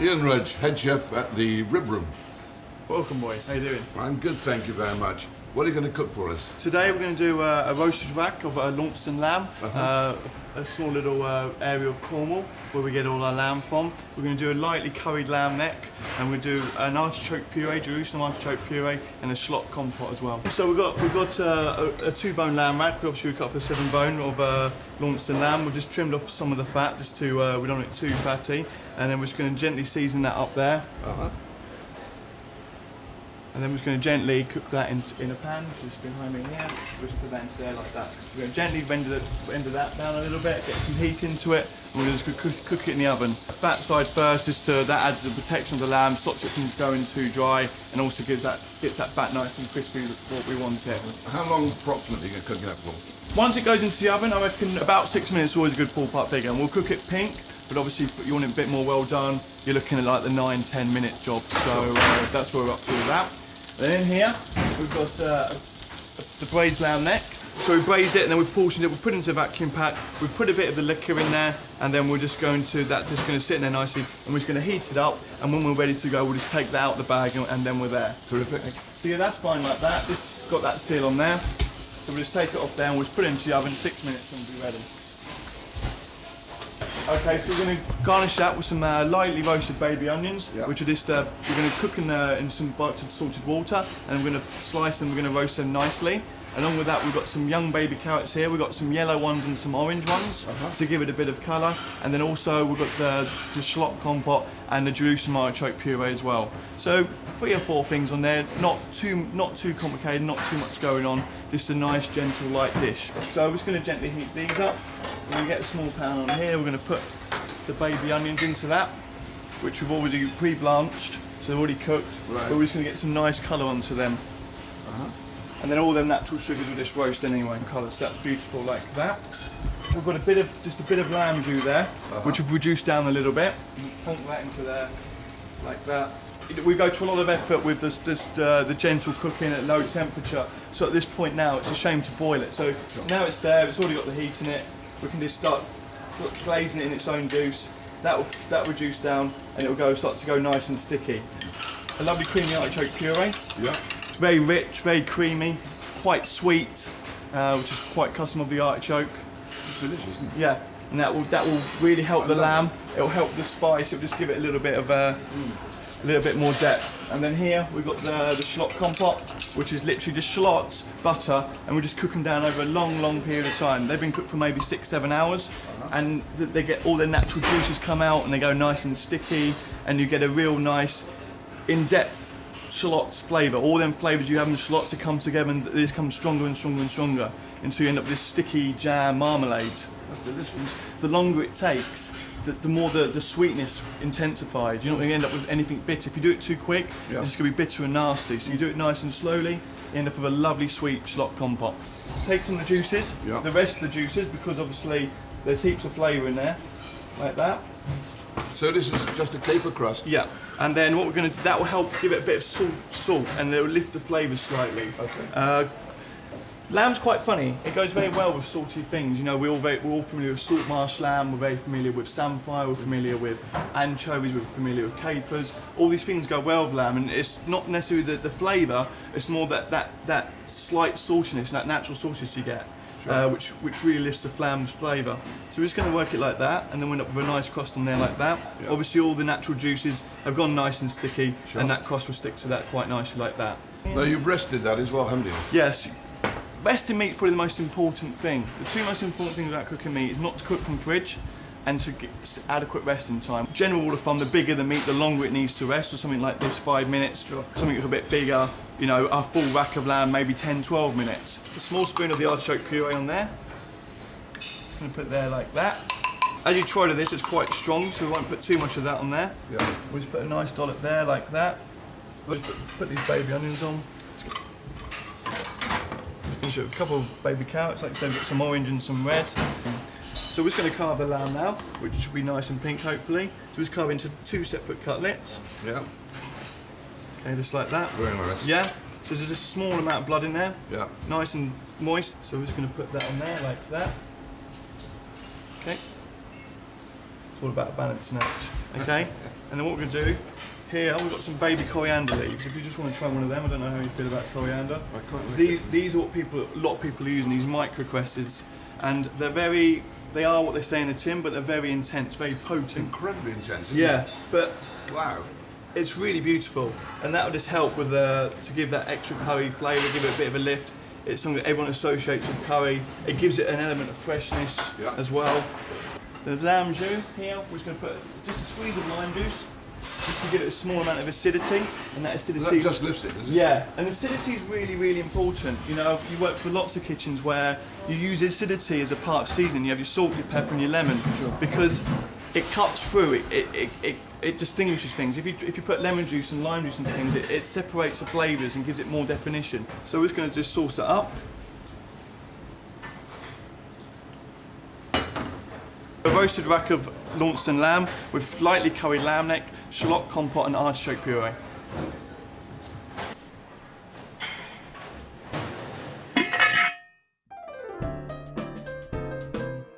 Ian Rudge, head chef at the Rib Room. Welcome, boy. How you doing? I'm good, thank you very much. What are you going to cook for us? Today we're going to do a roasted rack of Launceston lamb, a small little area of Cornwall where we get all our lamb from. We're going to do a lightly curried lamb neck, and we'll do an artichoke puree, Jerusalem artichoke puree, and a shallot compote as well. So we've got a 2-bone lamb rack. Obviously we cut off the 7-bone of Launceston lamb. We've just trimmed off some of the fat just to we don't want it too fatty, and then we're just going to gently season that up there. And then we're just going to gently cook that in a pan, which is behind me here. We'll just put that into there like that. We're going to gently render that down a little bit, get some heat into it, and we're just going to cook it in the oven. Fat side first, that adds the protection of the lamb, stops it from going too dry, and also gets that fat nice and crispy, what we want it. How long approximately are you cooking that for? Once it goes into the oven, I reckon about 6 minutes is always a good ballpark figure, and we'll cook it pink. But obviously, if you want it a bit more well done, you're looking at like the 9-10 minute job. So that's where we're up to with that. Then in here, we've got the braised lamb neck. So we braised it and then we portioned it, we put it into a vacuum pack, we put a bit of the liquor in there, and then we're just going to sit in there nicely, and we're just going to heat it up, and when we're ready to go, we'll just take that out of the bag, and then we're there. Terrific. So yeah, that's fine like that. Just got that seal on there. So we'll just take it off there and we'll just put it into the oven, 6 minutes and we'll be ready. Okay, so we're going to garnish that with some lightly roasted baby onions, which are just, we're going to cook in some salted water, and we're going to slice them, we're going to roast them nicely. Along with that, we've got some young baby carrots here. We've got some yellow ones and some orange ones to give it a bit of colour. And then also we've got the shallot compote and the Jerusalem artichoke puree as well. So 3 or 4 things on there, not too complicated, not too much going on, just a nice, gentle, light dish. So we're just going to gently heat these up. We're going to get a small pan on here. We're going to put the baby onions into that, which we've already pre-blanched, so they're already cooked. Right. But we're just going to get some nice colour onto them. And then all them natural sugars will just roast anyway in colour, so that's beautiful like that. We've got just a bit of lamb jus there, which we've reduced down a little bit. Plonk that into there, like that. We go to a lot of effort with the gentle cooking at low temperature, so at this point now it's a shame to boil it. So now it's there, it's already got the heat in it, we can just start glazing it in its own juice. That will reduce down and it will start to go nice and sticky. A lovely creamy artichoke puree. Yeah. Very rich, very creamy, quite sweet, which is quite custom of the artichoke. It's delicious, isn't it? Yeah, and that will really help the lamb. It will help the spice. It'll just give it a little bit of a little bit more depth. And then here we've got the shallot compote, which is literally just shallots, butter, and we just cook them down over a long period of time. They've been cooked for maybe 6-7 hours, and they get all their natural juices come out, and they go nice and sticky, and you get a real nice, in-depth shallots flavour. All them flavours you have in shallots that come together, and they just come stronger and stronger and stronger until you end up with this sticky jam marmalade. That's delicious. The longer it takes, the more the sweetness intensifies. You're not going to end up with anything bitter. If you do it too quick, it's just going to be bitter and nasty. So you do it nice and slowly, you end up with a lovely sweet shallot compote. Take some of the juices, the rest of the juices, because obviously there's heaps of flavour in there, like that. So this is just a caper crust? Yeah. And then what we're going to, that will help give it a bit of salt, and it will lift the flavours slightly. Okay. Lamb's quite funny. It goes very well with salty things. You know, we're all familiar with salt marsh lamb. We're very familiar with samphire. We're familiar with anchovies. We're familiar with capers. All these things go well with lamb, and it's not necessarily the flavour. It's more that slight saltiness, that natural saltiness you get. Which really lifts the lamb's flavour. So we're just going to work it like that, and then we'll end up with a nice crust on there like that. Yep. Obviously all the natural juices have gone nice and sticky, and that crust will stick to that quite nicely like that. Now you've rested that as well, haven't you? Yes. Resting meat is probably the most important thing. The 2 most important things about cooking meat is not to cook from fridge and to get adequate resting time. General rule of thumb, the bigger the meat, the longer it needs to rest. So something like this, 5 minutes. Something that's a bit bigger, you know, a full rack of lamb, maybe 10-12 minutes. A small spoon of the artichoke puree on there. I'm going to put there like that. As you try to this, it's quite strong, so we won't put too much of that on there. Yeah. We'll just put a nice dollop there like that. Let's put these baby onions on. Finish it with a couple of baby carrots, like I said, we've got some orange and some red. So we're just going to carve the lamb now, which should be nice and pink hopefully. So we're just carve into 2 separate cutlets. Yeah. Okay, just like that. Very nice. Yeah. So there's a small amount of blood in there. Yeah. Nice and moist. So we're just going to put that on there like that. Okay. It's all about balance and act. Okay? And then what we're going to do, here we've got some baby coriander leaves. If you just want to try one of them, I don't know how you feel about coriander. I can't These are what a lot of people are using, these microcresses. And they are what they say in the tin, but they're very intense, very potent. Incredibly intense. Yeah, but Wow. it's really beautiful, and that will just help with to give that extra curry flavour, give it a bit of a lift. It's something that everyone associates with curry. It gives it an element of freshness as well. The lamb jus here, we're just going to put just a squeeze of lime juice, just to give it a small amount of acidity, and that acidity. That just lifts it, does it? Yeah, and acidity is really, really important. You know, you work for lots of kitchens where you use acidity as a part of seasoning. You have your salt, your pepper, and your lemon, because it cuts through. It distinguishes things. If you put lemon juice and lime juice into things, it separates the flavours and gives it more definition. So we're just going to just sauce it up. A roasted rack of Launceston lamb with lightly curried lamb neck, shallot compote, and artichoke puree.